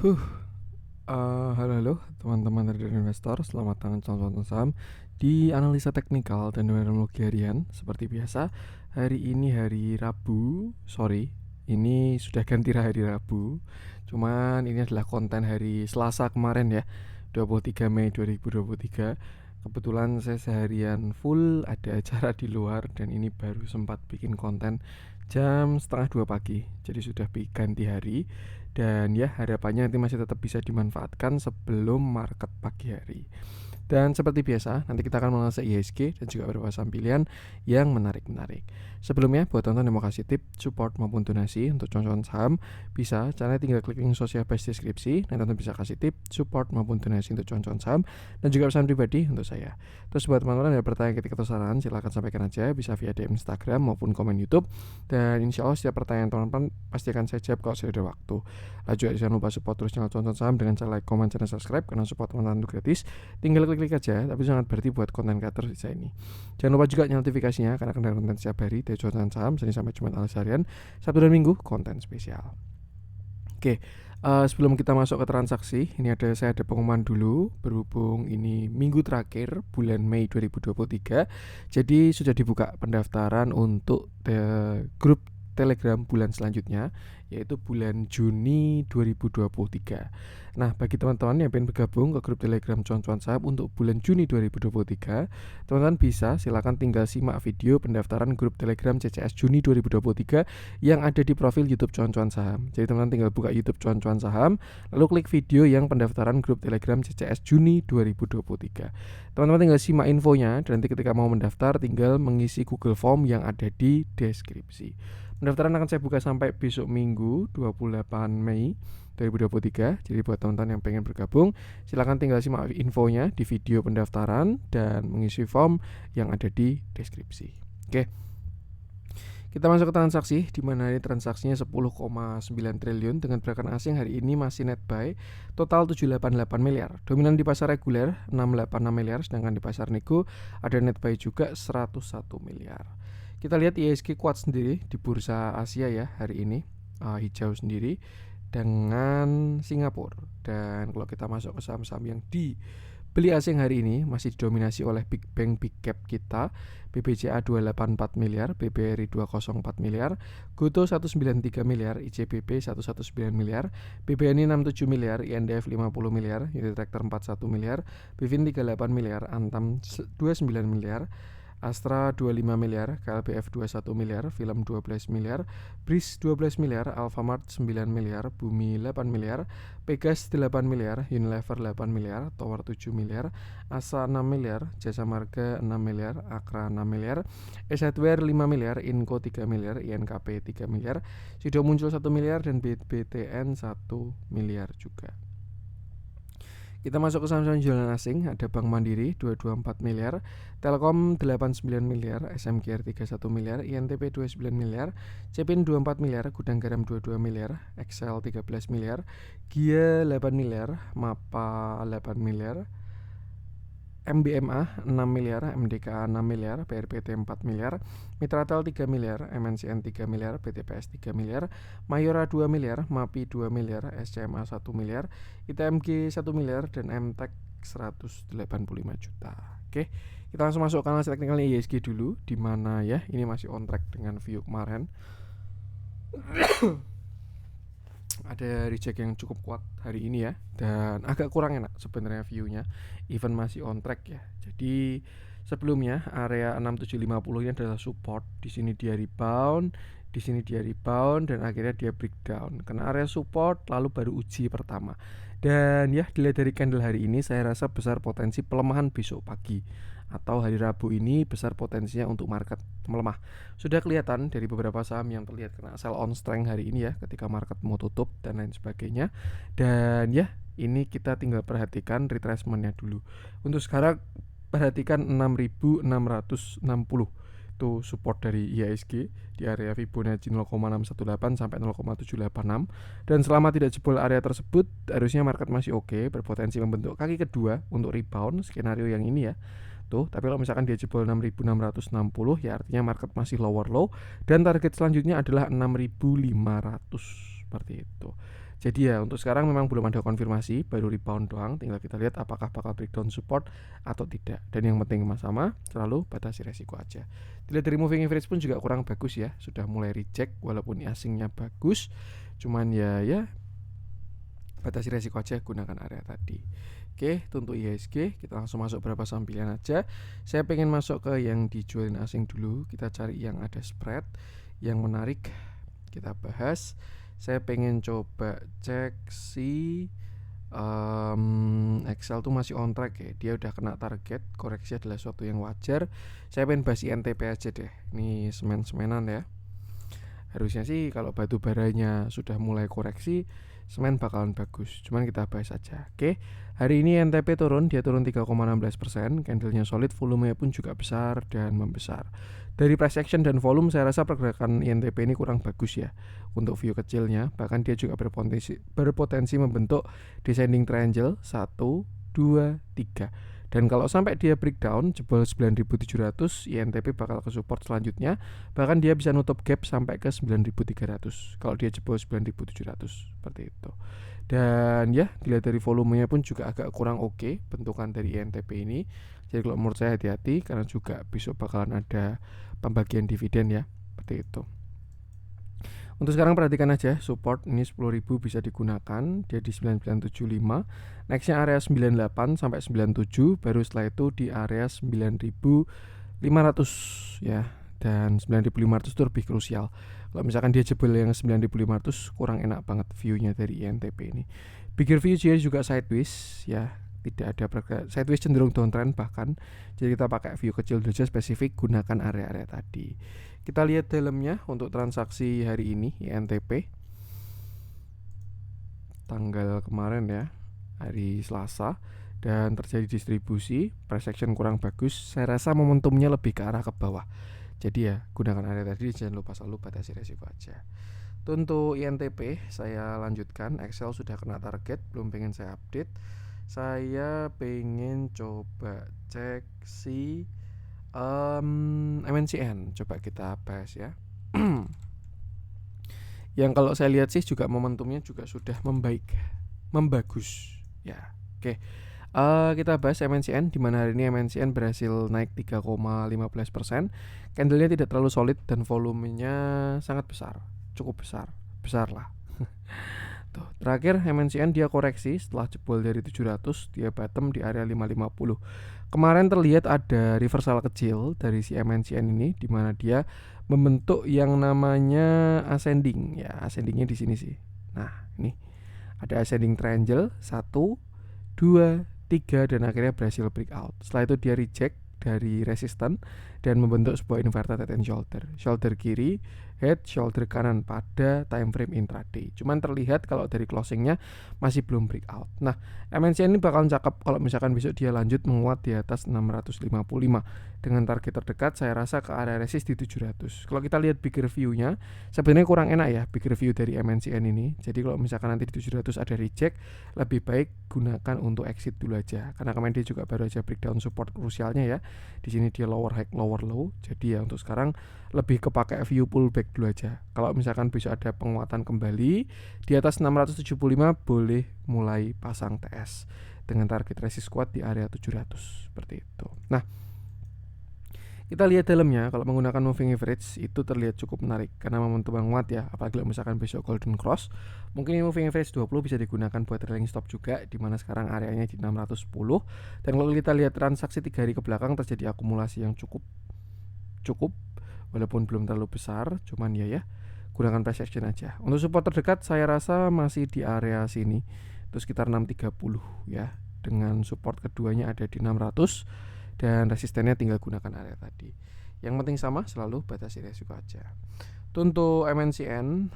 Huh, halo teman-teman trader investor, selamat datang contoh saham di analisa teknikal dan teknologi harian. Seperti biasa, hari ini hari Rabu, ini sudah ganti hari Rabu. Cuman ini adalah konten hari Selasa kemarin ya, 23 Mei 2023. Kebetulan saya seharian full ada acara di luar dan ini baru sempat bikin konten jam setengah 2 pagi. Jadi sudah ganti hari. Dan ya harapannya nanti masih tetap bisa dimanfaatkan sebelum market pagi hari. Dan seperti biasa, nanti kita akan mengenal IHSG dan juga beberapa saham pilihan yang menarik-menarik. Sebelumnya, buat teman-teman yang mau kasih tip, support maupun donasi untuk contohan saham, bisa caranya tinggal klik link sosial base deskripsi. Dan teman-teman bisa kasih tip, support maupun donasi untuk contohan saham dan juga pesan pribadi untuk saya. Terus buat teman-teman yang ada pertanyaan ketika saran, silahkan sampaikan aja, bisa via DM Instagram maupun komen YouTube. Dan insya Allah setiap pertanyaan teman-teman pasti akan saya jawab kalau saya ada waktu. Juga jangan lupa support terus channel contohan saham dengan cara like, comment, dan subscribe karena support teman-teman itu gratis. Tinggal klik aja, tapi sangat berarti buat konten creator saya ini. Jangan lupa juga notifikasinya karena akan ada konten setiap hari dari contohan saham Senin sampai Jumat alias harian, Sabtu dan Minggu konten spesial. Oke, sebelum kita masuk ke transaksi, saya ada pengumuman dulu berhubung ini minggu terakhir bulan Mei 2023. Jadi sudah dibuka pendaftaran untuk grup Telegram bulan selanjutnya, yaitu bulan Juni 2023. Nah, bagi teman-teman yang ingin bergabung ke grup Telegram Cuan-Cuan Saham untuk bulan Juni 2023, teman-teman bisa silakan tinggal simak video pendaftaran grup Telegram CCS Juni 2023 yang ada di profil YouTube Cuan-Cuan Saham. Jadi teman-teman tinggal buka YouTube Cuan-Cuan Saham, lalu klik video yang pendaftaran grup Telegram CCS Juni 2023. Teman-teman tinggal simak infonya dan nanti ketika mau mendaftar tinggal mengisi Google Form yang ada di deskripsi. Pendaftaran akan saya buka sampai besok Minggu 28 Mei 2023. Jadi buat teman-teman yang pengen bergabung, silakan tinggal simak infonya di video pendaftaran dan mengisi form yang ada di deskripsi. Oke. Kita masuk ke transaksi, di mana ini transaksinya 10,9 triliun dengan pergerakan asing hari ini masih net buy, total 788 miliar. Dominan di pasar reguler 686 miliar, sedangkan di pasar nego ada net buy juga 101 miliar. Kita lihat IHSG kuat sendiri di bursa Asia ya hari ini, hijau sendiri dengan Singapura. Dan kalau kita masuk ke saham-saham yang dibeli asing hari ini masih didominasi oleh big bank big cap kita, BBCA 284 miliar, BBRI 204 miliar, GoTo 193 miliar, ICBP 119 miliar, BBNI 67 miliar, INDF 50 miliar, Unitractor 41 miliar, Bivin 38 miliar, Antam 29 miliar, Astra 25 miliar, KLBF 21 miliar, Film 12 miliar, BRIS 12 miliar, Alfamart 9 miliar, Bumi 8 miliar, Pegas 8 miliar, Unilever 8 miliar, Tower 7 miliar, Asa 6 miliar, Jasa Marga 6 miliar, Akra 6 miliar, Hardware 5 miliar, Inco 3 miliar, INKP 3 miliar, Sido Muncul 1 miliar, dan BTN 1 miliar juga. Kita masuk ke saham-saham jualan asing, ada Bank Mandiri 224 miliar, Telkom 89 miliar, SMKR 31 miliar, INTP 29 miliar, Cepin 24 miliar, Gudang Garam 22 miliar, Excel 13 miliar, Gia 8 miliar, Mapa 8 miliar, MBMA 6 miliar, MDKA 6 miliar, PRPT 4 miliar, Mitratel 3 miliar, MNCN 3 miliar, PTPS 3 miliar, Mayora 2 miliar, MAPI 2 miliar, SCMA 1 miliar, ITMG 1 miliar, dan MTEK 185 juta. Oke, kita langsung masuk ke analisa teknikalnya IHSG dulu, di mana ya ini masih on track dengan view kemarin. Ada reject yang cukup kuat hari ini ya, dan agak kurang enak sebenarnya viewnya, even masih on track ya. Jadi sebelumnya area 6750 ini adalah support, di sini dia rebound, di sini dia rebound, dan akhirnya dia breakdown karena area support, lalu baru uji pertama. Dan ya dilihat dari candle hari ini, saya rasa besar potensi pelemahan besok pagi atau hari Rabu ini besar potensinya untuk market melemah. Sudah kelihatan dari beberapa saham yang terlihat kena sell on strength hari ini ya, ketika market mau tutup dan lain sebagainya. Dan ya ini kita tinggal perhatikan retracementnya dulu. Untuk sekarang perhatikan 6660 itu support dari IHSG di area Fibonacci 0,618 sampai 0,786, dan selama tidak jebol area tersebut harusnya market masih oke, berpotensi membentuk kaki kedua untuk rebound skenario yang ini ya. Tuh, tapi kalau misalkan dia jebol 6660 ya artinya market masih lower low dan target selanjutnya adalah 6500 seperti itu. Jadi ya untuk sekarang memang belum ada konfirmasi, baru rebound doang, tinggal kita lihat apakah bakal breakdown support atau tidak. Dan yang penting sama selalu batasi resiko aja. Dilihat dari moving average pun juga kurang bagus ya, sudah mulai reject walaupun asingnya bagus, cuman ya batasi resiko aja, gunakan area tadi. Oke, untuk IHSG kita langsung masuk berapa saham pilihan aja. Saya pengen masuk ke yang dijualin asing dulu. Kita cari yang ada spread yang menarik, kita bahas. Saya pengen coba cek si Excel tuh masih on track ya. Dia udah kena target, koreksi adalah suatu yang wajar. Saya pengen bahas INTP aja deh. Ini semen-semenan ya. Harusnya sih kalau batu baranya sudah mulai koreksi, semen bakalan bagus. Cuman kita bahas aja. Oke. Hari ini NTP turun, dia turun 3,16%. Candlenya solid, volumenya pun juga besar dan membesar. Dari price action dan volume saya rasa pergerakan INTP ini kurang bagus ya untuk view kecilnya. Bahkan dia juga berpotensi membentuk descending triangle 1, 2, 3. Dan kalau sampai dia breakdown jebol 9.700, INTP bakal ke support selanjutnya. Bahkan dia bisa nutup gap sampai ke 9.300 kalau dia jebol 9.700, seperti itu. Dan ya dilihat dari volumenya pun juga agak kurang oke bentukan dari INTP ini. Jadi kalau menurut saya hati-hati karena juga besok bakalan ada pembagian dividen ya, seperti itu. Untuk sekarang perhatikan aja support ini 10.000 bisa digunakan, dia di 9975. Nextnya area 98 sampai 97, baru setelah itu di area 9.500 ya. Dan 9.500 itu lebih krusial. Kalau misalkan dia jebol yang 9.500 kurang enak banget view-nya dari INTP ini. Bigger view juga sideways ya. Tidak ada sideways, cenderung downtrend bahkan. Jadi kita pakai view kecil dulu aja, spesifik gunakan area-area tadi. Kita lihat dalamnya untuk transaksi hari ini INTP tanggal kemarin ya, hari Selasa, dan terjadi distribusi, price action kurang bagus. Saya rasa momentumnya lebih ke arah ke bawah. Jadi ya gunakan area tadi, jangan lupa selalu batasi resiko aja. Untuk INTP saya lanjutkan, Excel sudah kena target, belum pengen saya update. Saya pengen coba cek si MNCN, coba kita bahas ya. Yang kalau saya lihat sih juga momentumnya juga sudah membagus ya. Oke. Kita bahas MNCN, di mana hari ini MNCN berhasil naik 3,15%. Candlenya tidak terlalu solid dan volumenya sangat besar, cukup besar lah. Tuh, terakhir MNCN dia koreksi setelah jebol dari 700, dia bottom di area 550. Kemarin terlihat ada reversal kecil dari si MNCN ini, di mana dia membentuk yang namanya ascending ya, ascendingnya di sini sih. Nah, ini ada ascending triangle 1, 2, 3 dan akhirnya berhasil breakout. Setelah itu dia reject dari resisten dan membentuk sebuah inverted head and shoulder. Shoulder kiri, head, shoulder kanan pada time frame intraday. Cuman terlihat kalau dari closingnya masih belum breakout. Nah, MNCN ini bakal cakep kalau misalkan besok dia lanjut menguat di atas 655. Dengan target terdekat saya rasa ke area resist di 700. Kalau kita lihat bigger view-nya, sebenarnya kurang enak ya bigger view dari MNCN ini. Jadi kalau misalkan nanti di 700 ada reject, lebih baik gunakan untuk exit dulu aja. Karena kemarin dia juga baru aja breakdown support krusialnya ya. Di sini dia lower high, lower low. Jadi ya untuk sekarang lebih kepakai view pullback dulu aja. Kalau misalkan besok ada penguatan kembali di atas 675 boleh mulai pasang TS dengan target resist kuat di area 700 seperti itu. Nah, kita lihat dalamnya, kalau menggunakan moving average itu terlihat cukup menarik karena momentum menguat ya, apalagi kalau misalkan besok golden cross. Mungkin moving average 20 bisa digunakan buat trailing stop juga, di mana sekarang areanya di 610. Dan kalau kita lihat transaksi 3 hari ke belakang terjadi akumulasi yang cukup walaupun belum terlalu besar, cuman ya gunakan price action aja. Untuk support terdekat saya rasa masih di area sini, itu sekitar 630 ya, dengan support keduanya ada di 600 dan resistennya tinggal gunakan area tadi. Yang penting sama, selalu batasi resiko aja. Untuk MNCN,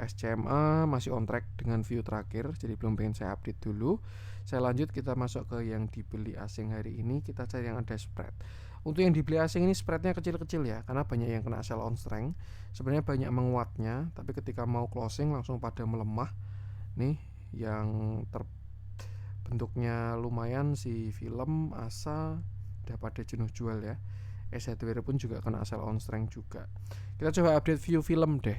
SCMA masih on track dengan view terakhir, jadi belum pengen saya update dulu. Saya lanjut, kita masuk ke yang dibeli asing hari ini, kita cari yang ada spread. Untuk yang dibeli asing ini spreadnya kecil-kecil ya, karena banyak yang kena sell on strength. Sebenarnya banyak menguatnya, tapi ketika mau closing langsung pada melemah. Nih yang bentuknya lumayan si film Asa udah pada jenuh jual ya. S Hardware pun juga kena sell on strength juga. Kita coba update view film deh.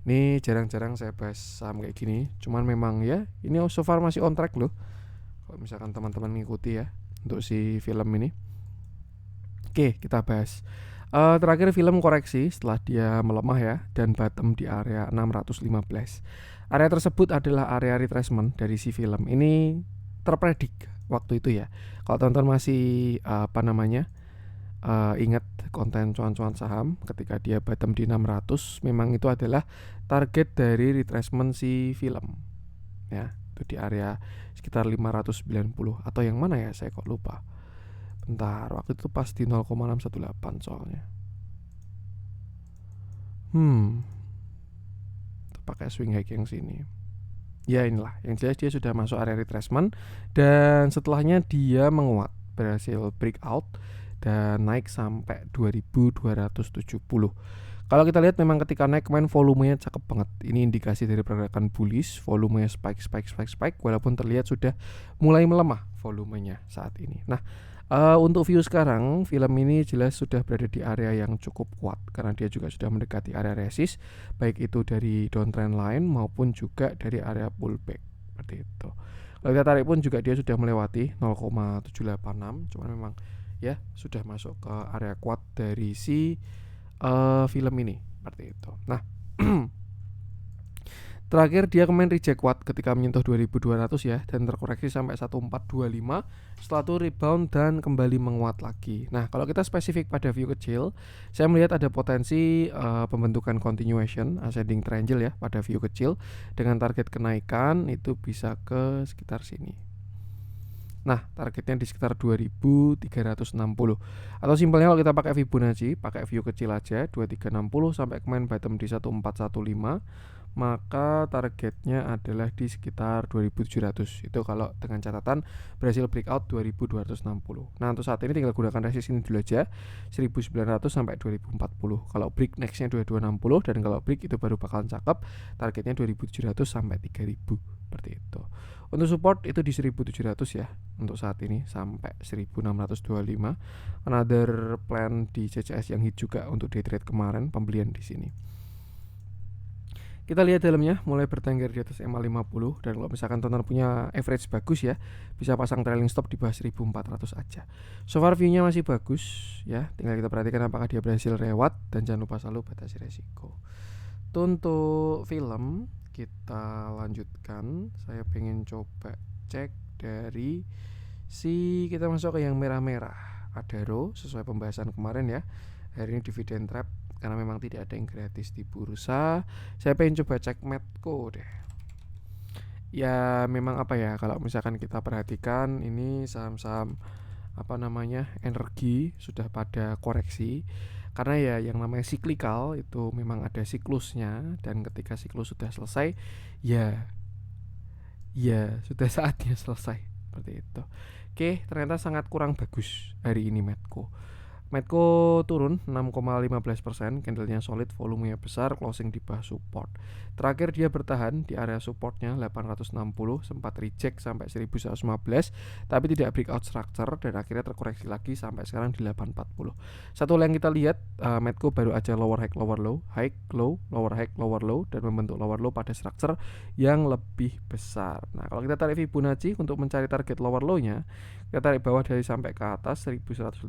Ini jarang-jarang saya bahas saham kayak gini, cuman memang ya ini so far masih on track loh. Kalau misalkan teman-teman ngikuti ya untuk si film ini. Oke, kita bahas. Terakhir film koreksi setelah dia melemah ya dan bottom di area 615. Area tersebut adalah area retracement dari si film. Ini terpredik waktu itu ya. Kalau teman-teman masih ingat konten cuan-cuan saham ketika dia bottom di 600, memang itu adalah target dari retracement si film. Ya, itu di area sekitar 590 atau yang mana ya, saya kok lupa. Bentar, waktu itu pas di 0,618 soalnya. Pakai swing high yang sini. Ya inilah, yang jelas dia sudah masuk area retracement dan setelahnya dia menguat, berhasil breakout dan naik sampai 2270. Kalau kita lihat memang ketika naik kemarin volumenya cakep banget. Ini indikasi dari pergerakan bullish, volumenya spike walaupun terlihat sudah mulai melemah volumenya saat ini. Nah, untuk view sekarang film ini jelas sudah berada di area yang cukup kuat karena dia juga sudah mendekati area resist, baik itu dari downtrend line maupun juga dari area pullback seperti itu. Kalau kita tarik pun juga dia sudah melewati 0,786, cuman memang ya sudah masuk ke area kuat dari si film ini seperti itu. Nah, terakhir dia kemarin reject kuat ketika menyentuh 2200 ya dan terkoreksi sampai 1425. Setelah itu rebound dan kembali menguat lagi. Nah, kalau kita spesifik pada view kecil, saya melihat ada potensi pembentukan continuation ascending triangle ya pada view kecil dengan target kenaikan itu bisa ke sekitar sini. Nah, targetnya di sekitar 2360. Atau simpelnya kalau kita pakai Fibonacci, pakai view kecil aja 2360 sampai kemarin bottom di 1415, maka targetnya adalah di sekitar 2700. Itu kalau dengan catatan berhasil breakout 2260. Nah, untuk saat ini tinggal gunakan resist ini dulu aja 1900 sampai 2040. Kalau break nextnya 2260 dan kalau break itu baru bakalan cakep, targetnya 2700 sampai 3000 seperti itu. Untuk support itu di 1700 ya untuk saat ini sampai 1625. Another plan di CCS yang hit juga untuk day trade kemarin pembelian di sini. Kita lihat dalamnya mulai bertengger di atas MA50 dan kalau misalkan teman-teman punya average bagus ya, bisa pasang trailing stop di bawah 1400 aja. So far view-nya masih bagus ya, tinggal kita perhatikan apakah dia berhasil reward dan jangan lupa selalu batasi resiko. Untuk film kita lanjutkan, saya pengen coba cek dari kita masuk ke yang merah-merah, Adaro sesuai pembahasan kemarin ya. Hari ini dividend trap karena memang tidak ada yang gratis di bursa. Saya pengen coba cek Medco deh. Ya memang apa ya, kalau misalkan kita perhatikan ini saham-saham energi sudah pada koreksi karena ya yang namanya cyclical itu memang ada siklusnya dan ketika siklus sudah selesai ya sudah saatnya selesai seperti itu. Oke, ternyata sangat kurang bagus hari ini Medco turun 6,15%, candlenya solid, volumenya besar, closing di bawah support. Terakhir dia bertahan di area supportnya 860, sempat reject sampai 1115, tapi tidak breakout structure dan akhirnya terkoreksi lagi sampai sekarang di 840. Satu yang kita lihat, Medco baru aja lower high lower low, high low, lower high lower low dan membentuk lower low pada structure yang lebih besar. Nah, kalau kita tarik Fibonacci untuk mencari target lower low-nya, kita tarik bawah dari sampai ke atas 1115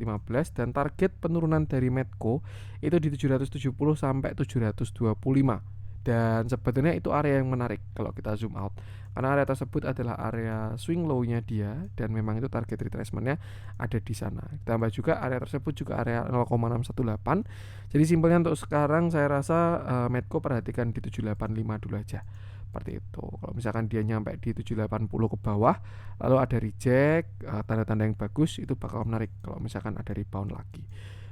dan target penurunan dari Medco itu di 770 sampai 725. Dan sebetulnya itu area yang menarik kalau kita zoom out. Karena area tersebut adalah area swing low-nya dia dan memang itu target retracement-nya ada di sana. Ditambah juga area tersebut juga area 0,618. Jadi simpelnya untuk sekarang saya rasa Medco perhatikan di 785 dulu aja. Seperti itu. Kalau misalkan dia nyampe di 780 ke bawah lalu ada reject, tanda-tanda yang bagus itu bakal menarik kalau misalkan ada rebound lagi.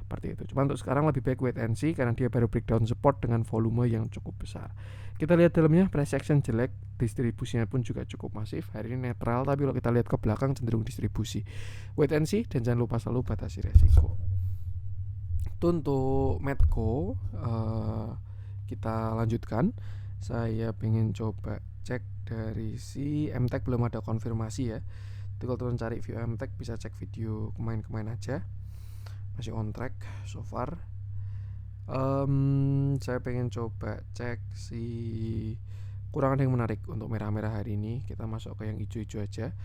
Seperti itu. Cuma untuk sekarang lebih baik wait and see karena dia baru breakdown support dengan volume yang cukup besar. Kita lihat dalamnya price action jelek, distribusinya pun juga cukup masif. Hari ini netral tapi kalau kita lihat ke belakang cenderung distribusi. Wait and see dan jangan lupa selalu batasi resiko. Untuk Medco kita lanjutkan. Saya pengen coba cek dari si MTech, belum ada konfirmasi ya. Jadi kalau teman cari view MTech bisa cek video kemarin-kemarin aja. Masih on track so far. Saya pengen coba cek si kurang ada yang menarik untuk merah-merah hari ini. Kita masuk ke yang hijau-hijau aja,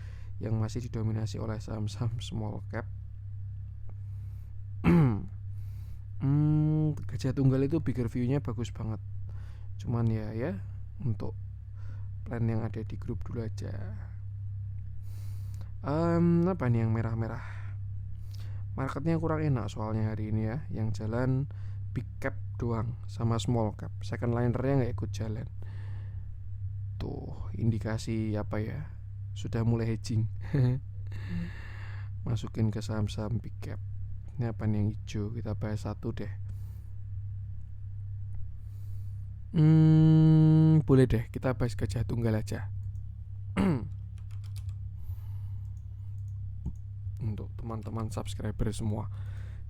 yang masih didominasi oleh saham-saham small cap. Gajah Tunggal itu bigger view-nya bagus banget. Cuman ya untuk plan yang ada di grup dulu aja. Apa nih yang merah-merah? Marketnya kurang enak soalnya hari ini ya. Yang jalan big cap doang sama small cap. Second linernya nggak ikut jalan. Tuh indikasi apa ya? Sudah mulai hedging. Masukin ke saham-saham big cap. Ini apa nih yang hijau? Kita bahas satu deh. Boleh deh kita bahas Gajah Tunggal aja. Untuk teman-teman subscriber semua.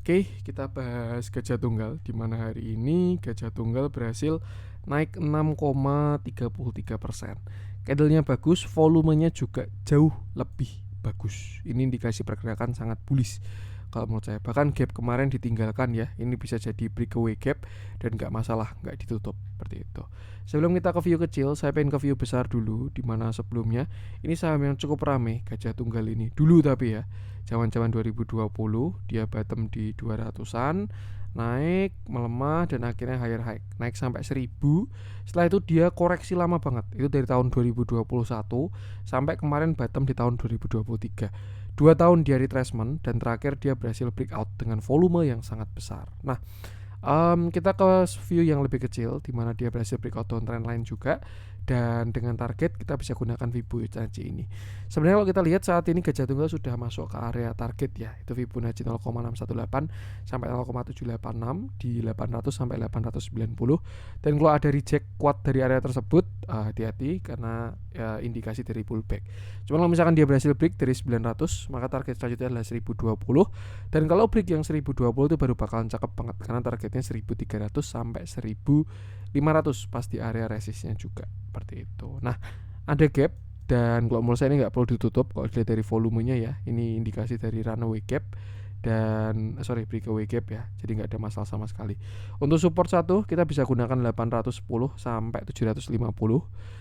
Oke, kita bahas Gajah Tunggal, di mana hari ini Gajah Tunggal berhasil naik 6,33%. Candlenya bagus, volumenya juga jauh lebih bagus. Ini indikasi pergerakan sangat bullish kalau menurut saya. Bahkan gap kemarin ditinggalkan ya. Ini bisa jadi breakaway gap dan nggak masalah, nggak ditutup seperti itu. Sebelum kita ke view kecil, saya pengen ke view besar dulu, di mana sebelumnya ini saham yang cukup rame Gajah Tunggal ini dulu, tapi ya zaman-zaman 2020 dia bottom di 200-an, naik, melemah, dan akhirnya higher high, naik sampai 1000. Setelah itu dia koreksi lama banget, itu dari tahun 2021 sampai kemarin bottom di tahun 2023. 2 tahun dia retracement, dan terakhir dia berhasil breakout dengan volume yang sangat besar. Nah, kita ke view yang lebih kecil, di mana dia berhasil breakout downtrend line juga, dan dengan target kita bisa gunakan Fibonacci ini. Sebenarnya kalau kita lihat saat ini Gajah Tunggal sudah masuk ke area target ya, itu Fibonacci 0,618 sampai 0,786 di 800 sampai 890. Dan kalau ada reject kuat dari area tersebut, hati-hati karena ya, indikasi dari pullback. Cuma kalau misalkan dia berhasil break dari 900, maka target selanjutnya adalah 1020. Dan kalau break yang 1020 itu baru bakalan cakep banget, karena targetnya 1300 sampai 1500 pas di area resistnya juga, seperti itu. Nah, ada gap, dan kalau menurut saya ini nggak perlu ditutup kalau dilihat dari volumenya ya. Ini indikasi dari runaway gap dan breakaway gap ya, jadi nggak ada masalah sama sekali. Untuk support 1 kita bisa gunakan 810 sampai 750,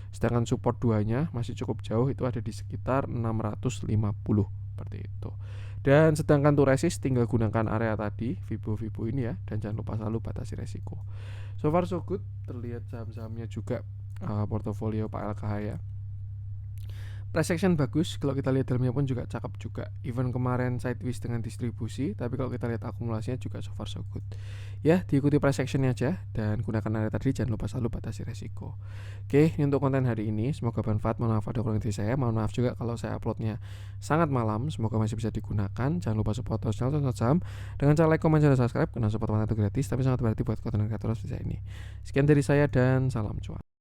sedangkan support 2-nya masih cukup jauh, itu ada di sekitar 650 seperti itu. Dan sedangkan untuk resist tinggal gunakan area tadi, Fibo ini ya, dan jangan lupa selalu batasi resiko. So far so good, terlihat saham-sahamnya juga portofolio Pak LKH ya. Price action bagus, kalau kita lihat dalamnya pun juga cakep juga. Even kemarin sideways dengan distribusi, tapi kalau kita lihat akumulasinya juga so far so good. Ya, diikuti price actionnya aja, dan gunakan area tadi, jangan lupa selalu batasi resiko. Oke, ini untuk konten hari ini, semoga bermanfaat. Mohon maaf ada kurang dari saya, mohon maaf juga kalau saya uploadnya sangat malam. Semoga masih bisa digunakan. Jangan lupa support channel saham dengan cara like, comment, dan subscribe, karena support konten itu gratis, tapi sangat berarti buat konten kreator seperti ini. Sekian dari saya dan salam cuan.